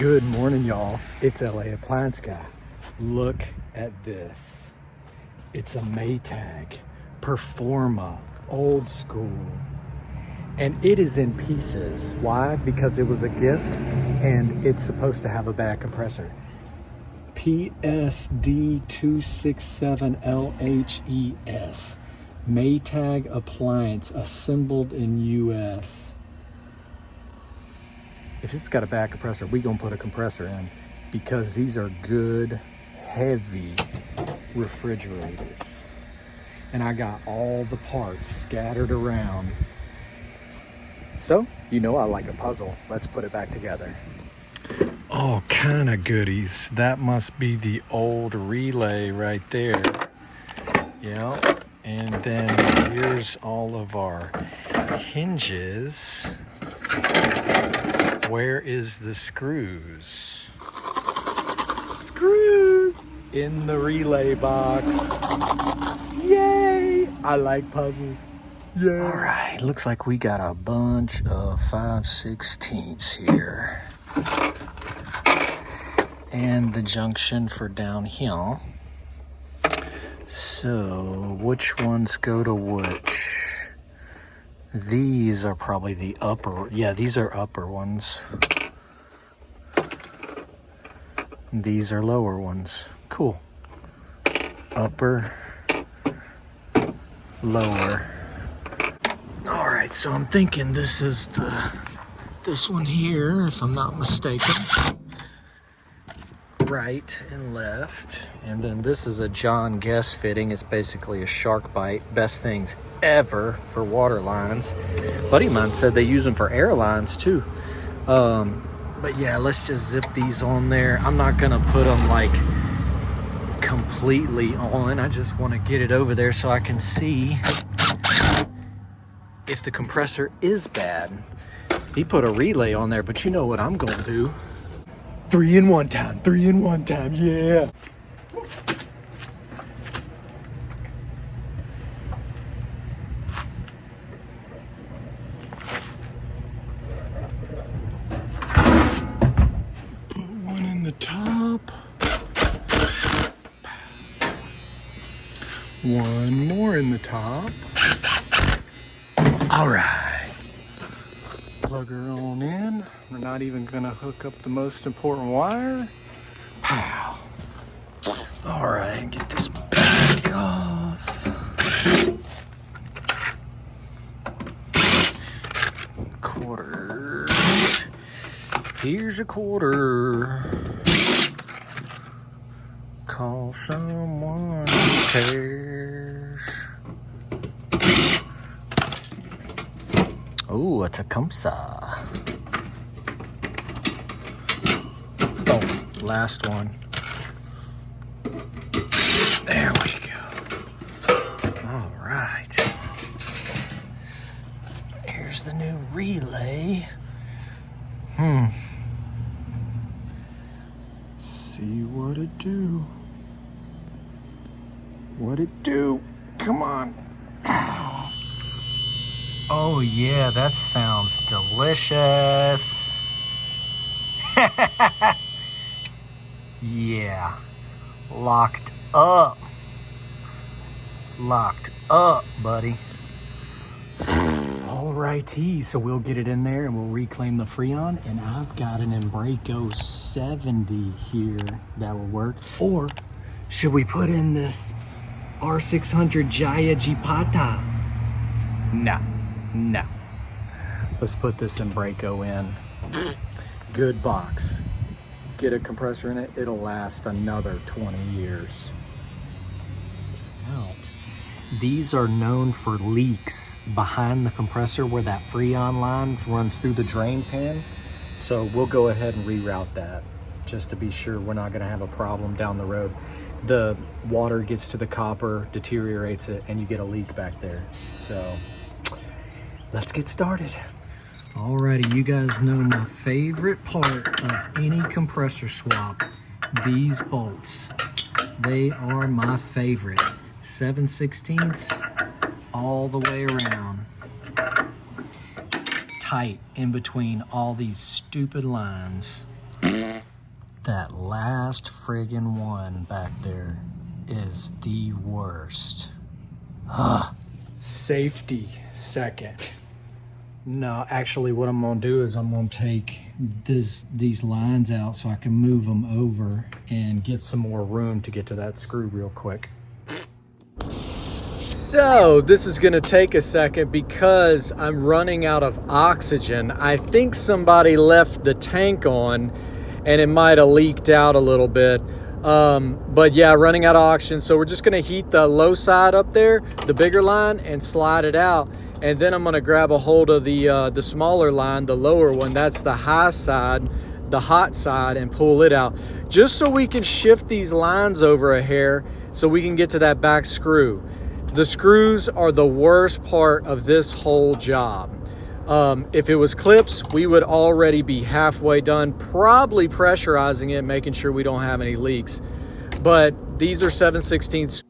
Good morning, y'all. It's LA Appliance Guy. Look at this. It's a Maytag Performa, old school. And it is in pieces. Why? Because it was a gift and it's supposed to have a bad compressor. PSD267LHES. Maytag Appliance, assembled in US. If it's got a bad compressor, we gonna put a compressor in, because these are good, heavy refrigerators. And I got all the parts scattered around. So, you know I like a puzzle. Let's put it back together. All kind of goodies. That must be the old relay right there. Yeah. And then here's all of our hinges. Where is the screws? Screws in the relay box. Yay! I like puzzles. Yeah. All right, looks like we got a bunch of 5/16 here. And the junction for down here. So, which ones go to which? These are probably the upper, yeah, these are upper ones. These are lower ones. Cool. Upper, lower. All right, so I'm thinking this is this one here, if I'm not mistaken. Right and left. And then this is a John Guest fitting. It's basically a shark bite. Best things ever for water lines. Buddy of mine said they use them for airlines too. But yeah, let's just zip these on there. I'm not gonna put them like completely on. I just want to get it over there so I can see if the compressor is bad. He put a relay on there, but you know what I'm gonna do. 3 in 1 time, 3 in 1 time, yeah. Put one in the top. One more in the top. All right. Plug her on in. We're not even gonna hook up the most important wire. Pow. All right, get this back off. Quarter. Here's a quarter. Call someone who cares. Oh, a Tecumseh. Oh, last one. There we go. All right. Here's the new relay. See what it do. What it do? Come on. Oh yeah, that sounds delicious. Yeah, locked up. Locked up, buddy. Alrighty, so we'll get it in there and we'll reclaim the Freon. And I've got an Embraco 70 here that will work. Or should we put in this R600 Jaya Jipata? No. No. Let's put this Embraco in. Good box. Get a compressor in it, it'll last another 20 years. Out. These are known for leaks behind the compressor where that Freon line runs through the drain pan. So we'll go ahead and reroute that just to be sure we're not gonna have a problem down the road. The water gets to the copper, deteriorates it, and you get a leak back there. So let's get started. Alrighty, you guys know my favorite part of any compressor swap, these bolts. They are my favorite. 7/16 all the way around. Tight in between all these stupid lines. That last friggin' one back there is the worst. Safety second. No, actually what I'm gonna do is I'm gonna take these lines out so I can move them over and get some more room to get to that screw real quick. So this is gonna take a second because I'm running out of oxygen. I think somebody left the tank on and it might have leaked out a little bit. But yeah, running out of oxygen. So we're just gonna heat the low side up there, the bigger line, and slide it out. And then I'm gonna grab a hold of the smaller line, the lower one, that's the high side, the hot side, and pull it out. Just so we can shift these lines over a hair so we can get to that back screw. The screws are the worst part of this whole job. If it was clips, we would already be halfway done, probably pressurizing it, making sure we don't have any leaks. But these are 7/16.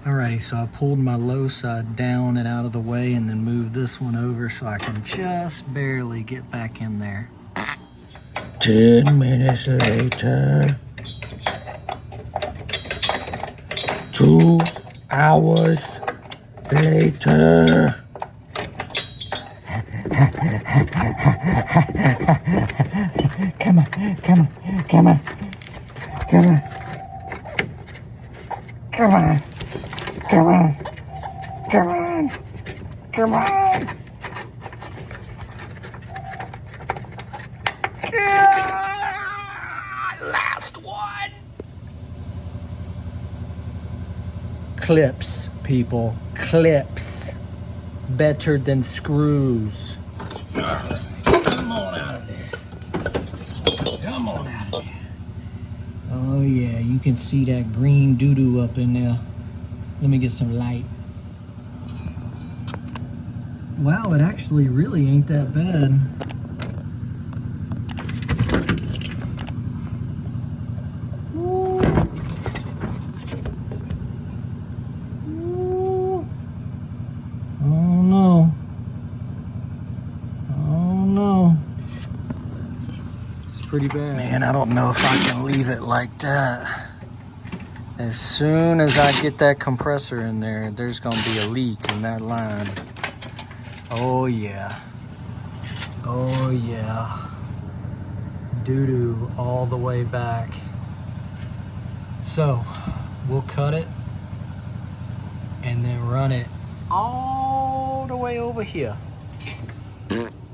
Alrighty, so I pulled my low side down and out of the way and then moved this one over so I can just barely get back in there. 10 minutes later. 2 hours later. Come on, come on, come on, come on, come on, come on, come on, come on. Last one. Clips, people, clips. Better than screws. Come on out of there. Come on out of there. Oh yeah, you can see that green doo-doo up in there. Let me get some light. Wow, it actually really ain't that bad. Pretty bad. Man, I don't know if I can leave it like that. As soon as I get that compressor in there, there's gonna be a leak in that line. Oh yeah. Oh yeah. Doo-doo all the way back. So, we'll cut it and then run it all the way over here.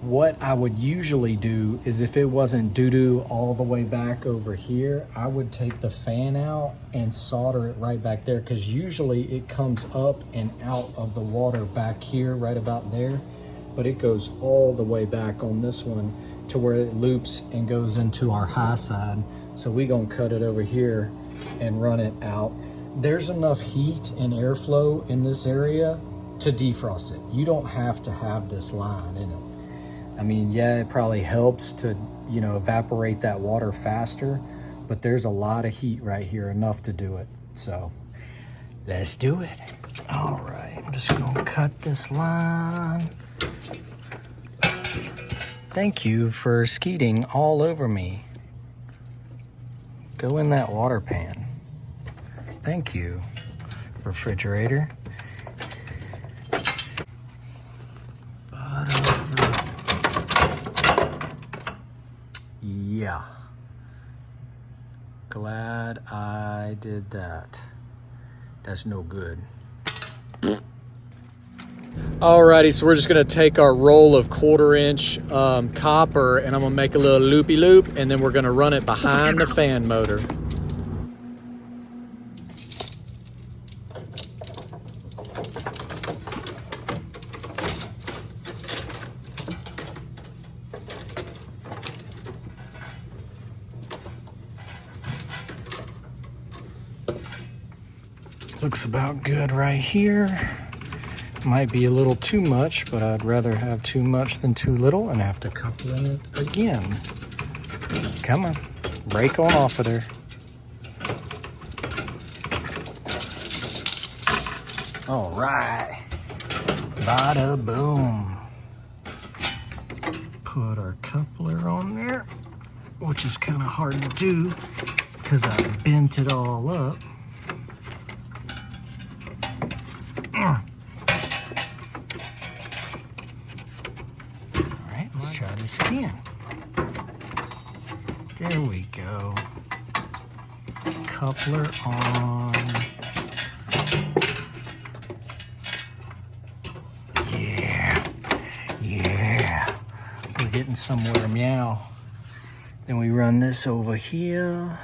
What I would usually do is if it wasn't doo-doo all the way back over here, I would take the fan out and solder it right back there, because usually it comes up and out of the water back here, right about there, but it goes all the way back on this one to where it loops and goes into our high side. So we gonna cut it over here and run it out. There's enough heat and airflow in this area to defrost it. You don't have to have this line in it. I mean, yeah, it probably helps to, you know, evaporate that water faster, but there's a lot of heat right here, enough to do it. So let's do it. All right, I'm just gonna cut this line. Thank you for skeeting all over me. Go in that water pan. Thank you, refrigerator. Yeah. Glad I did that. That's no good. Alrighty, so we're just gonna take our roll of 1/4-inch copper and I'm gonna make a little loopy loop and then we're gonna run it behind the fan motor. Looks about good right here. Might be a little too much, but I'd rather have too much than too little and have to couple it again. Come on, break on off of there. All right, bada boom. Put our coupler on there. which is kind of hard to do because I bent it all up. All right, let's try this again. There we go. Coupler on. Yeah. We're getting somewhere, meow. Then we run this over here,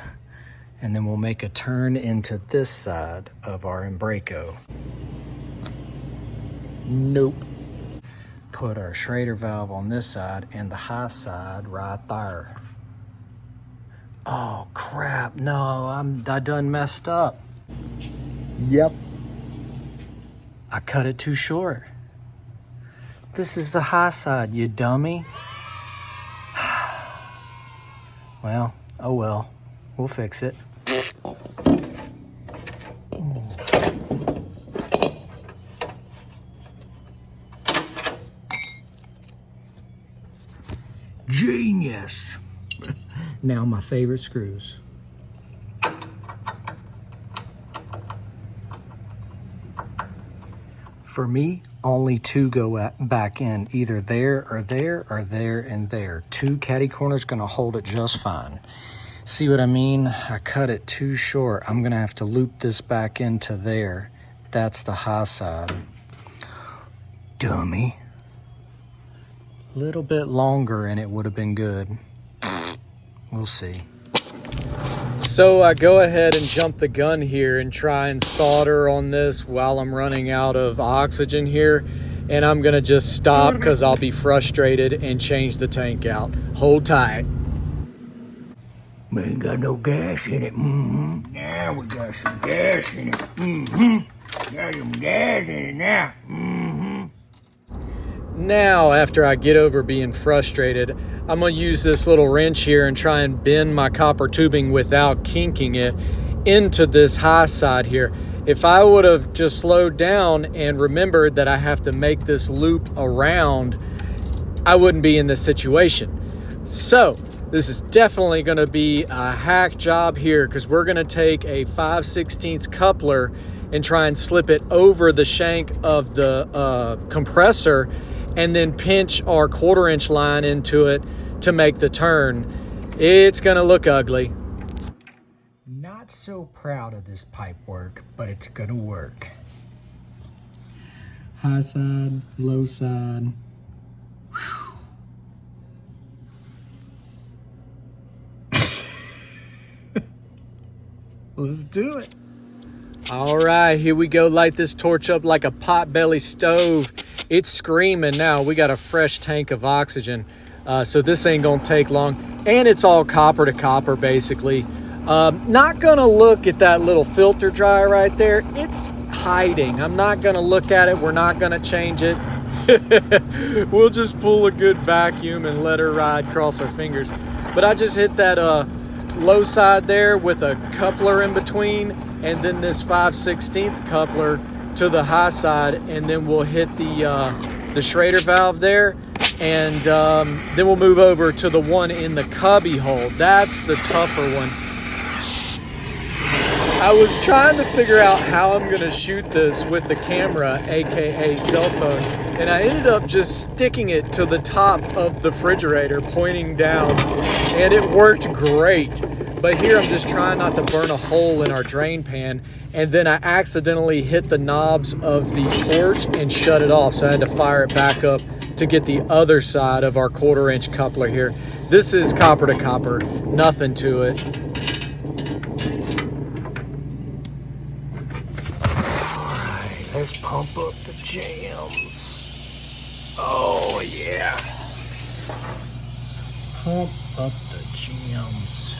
and then we'll make a turn into this side of our Embraco. Nope. Put our Schrader valve on this side and the high side right there. Oh crap, no, I done messed up. Yep. I cut it too short. This is the high side, you dummy. Well, oh well, we'll fix it. Genius. Now my favorite screws. For me, only two go back in, either there or there or there and there. Two caddy corners gonna hold it just fine. See what I mean? I cut it too short. I'm gonna have to loop this back into there. That's the high side. Dummy. A little bit longer and it would have been good. We'll see. So I go ahead and jump the gun here and try and solder on this while I'm running out of oxygen here. And I'm gonna just stop because I'll be frustrated and change the tank out. Hold tight. We ain't got no gas in it. Now we got some gas in it. Got some gas in it now. Now, after I get over being frustrated, I'm gonna use this little wrench here and try and bend my copper tubing without kinking it into this high side here. If I would have just slowed down and remembered that I have to make this loop around, I wouldn't be in this situation. So this is definitely gonna be a hack job here because we're gonna take a 5/16 coupler and try and slip it over the shank of the compressor and then pinch our 1/4-inch line into it to make the turn. It's gonna look ugly. Not so proud of this pipe work, but it's gonna work. High side, low side. Let's do it. All right, here we go. Light this torch up like a potbelly stove. It's screaming now. We got a fresh tank of oxygen, so this ain't gonna take long. And it's all copper to copper, basically. Not gonna look at that little filter dryer right there. It's hiding. I'm not gonna look at it. We're not gonna change it. We'll just pull a good vacuum and let her ride, cross our fingers. But I just hit that low side there with a coupler in between, and then this 5/16 coupler to the high side, and then we'll hit the Schrader valve there, and then we'll move over to the one in the cubby hole. That's the tougher one. I was trying to figure out how I'm gonna shoot this with the camera, aka cell phone, and I ended up just sticking it to the top of the refrigerator, pointing down, and it worked great. But here I'm just trying not to burn a hole in our drain pan, and then I accidentally hit the knobs of the torch and shut it off, so I had to fire it back up to get the other side of our 1/4-inch coupler here. This is copper to copper, nothing to it. Alright, let's pump up the jams. Oh yeah. Pump up the jams.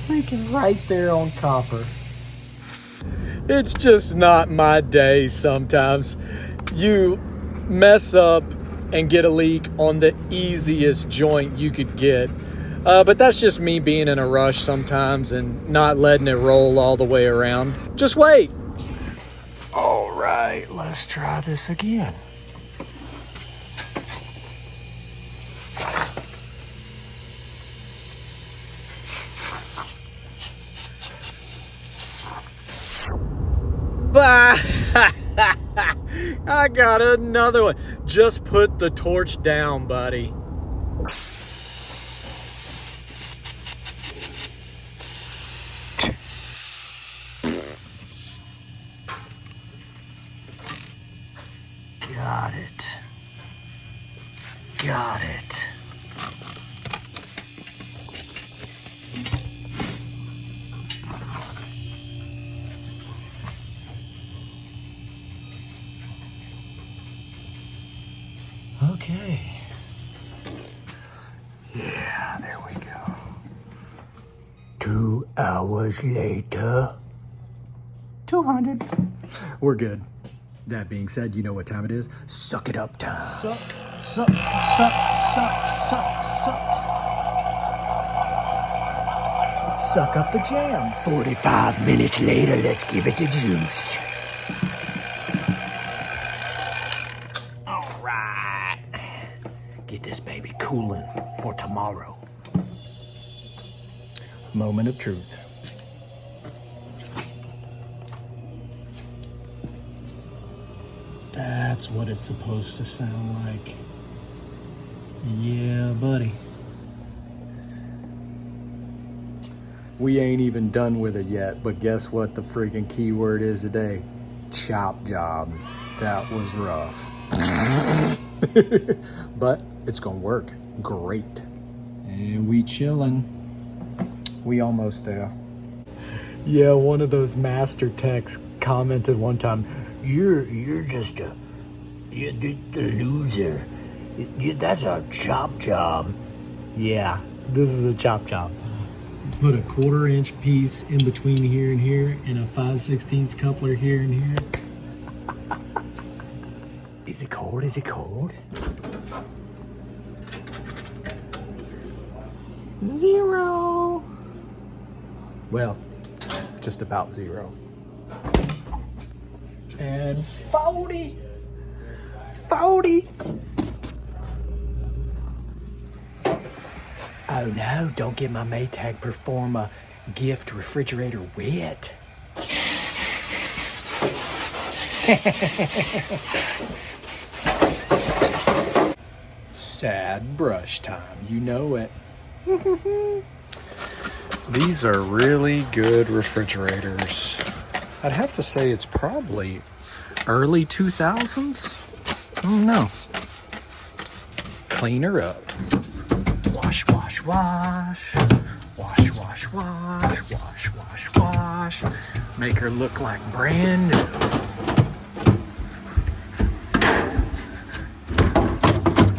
Freaking right there on copper. It's just not my day sometimes. You mess up and get a leak on the easiest joint you could get. But that's just me being in a rush sometimes and not letting it roll all the way around. Just wait. All right, let's try this again. Bah! I got another one. Just put the torch down, buddy. Got it. Got it. Okay. Yeah, there we go. 2 hours later. 200. We're good. That being said, you know what time it is. Suck it up time. Suck, suck, suck, suck, suck, suck. Suck up the jams. 45 minutes later, let's give it the juice. All right. Get this baby cooling for tomorrow. Moment of truth. That's what it's supposed to sound like. Yeah, buddy. We ain't even done with it yet, but guess what the freaking keyword is today? Chop job. That was rough. But it's gonna work great. And we chillin'. We almost there. Yeah, one of those master techs commented one time, You're just a loser. That's a chop job. Yeah, this is a chop job. Put a 1/4 inch piece in between here and here, and a 5/16 coupler here and here. Is it cold? Is it cold? 0. Well, just about 0. And 40. 40. Oh no, don't get my Maytag Performa gift refrigerator wet. Sad brush time, you know it. These are really good refrigerators. I'd have to say it's probably early 2000s. I don't know. Clean her up. Wash, wash, wash. Wash, wash, wash. Wash, wash, wash. Make her look like brand new.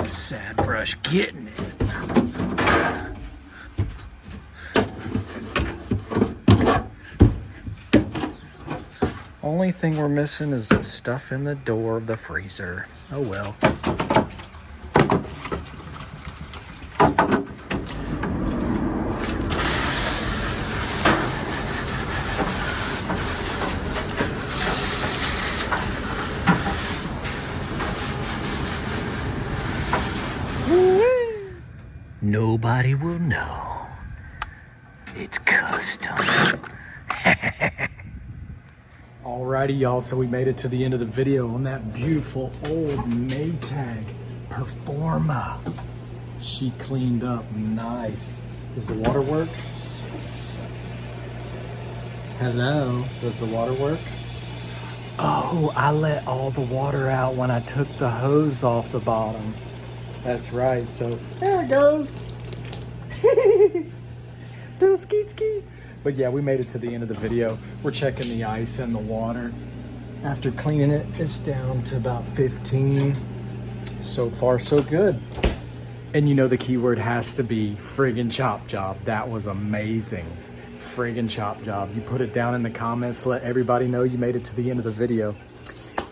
Sad brush getting it. Only thing we're missing is the stuff in the door of the freezer. Oh well. Nobody will know. It's custom. Alrighty, y'all, so we made it to the end of the video on that beautiful old Maytag Performa. She cleaned up nice. Does the water work? Hello, does the water work? Oh, I let all the water out when I took the hose off the bottom. That's right, so there it goes. Little skeet skeet. But yeah, we made it to the end of the video. We're checking the ice and the water. After cleaning it, it's down to about 15. So far, so good. And you know the keyword has to be friggin' chop job. That was amazing. Friggin' chop job. You put it down in the comments. Let everybody know you made it to the end of the video.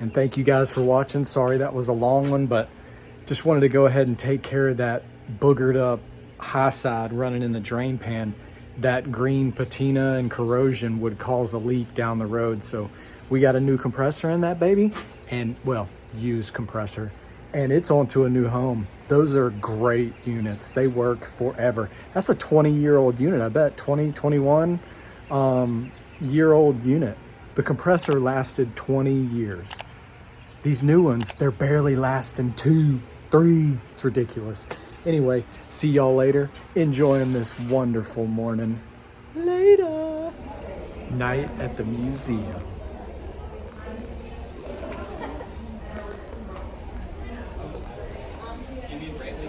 And thank you guys for watching. Sorry that was a long one, but Just wanted to go ahead and take care of that boogered up high side running in the drain pan. That green patina and corrosion would cause a leak down the road. So we got a new compressor in that baby, and well, used compressor, and it's onto a new home. Those are great units. They work forever. That's a 20-year-old unit, I bet. 21 year old unit. The compressor lasted 20 years. These new ones, they're barely lasting 2, 3. It's ridiculous. Anyway, see y'all later. Enjoying this wonderful morning. Later. Night at the museum.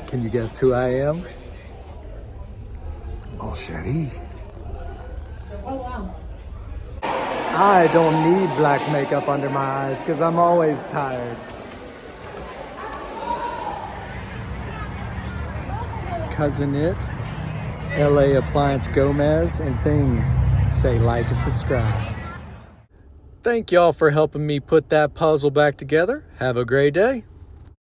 Can you guess who I am? Oh, Sherry. Oh, wow. I don't need black makeup under my eyes because I'm always tired. Cousin It, LAapplianceguy-Redneck, and Thing. Say like and subscribe. Thank y'all for helping me put that puzzle back together. Have a great day.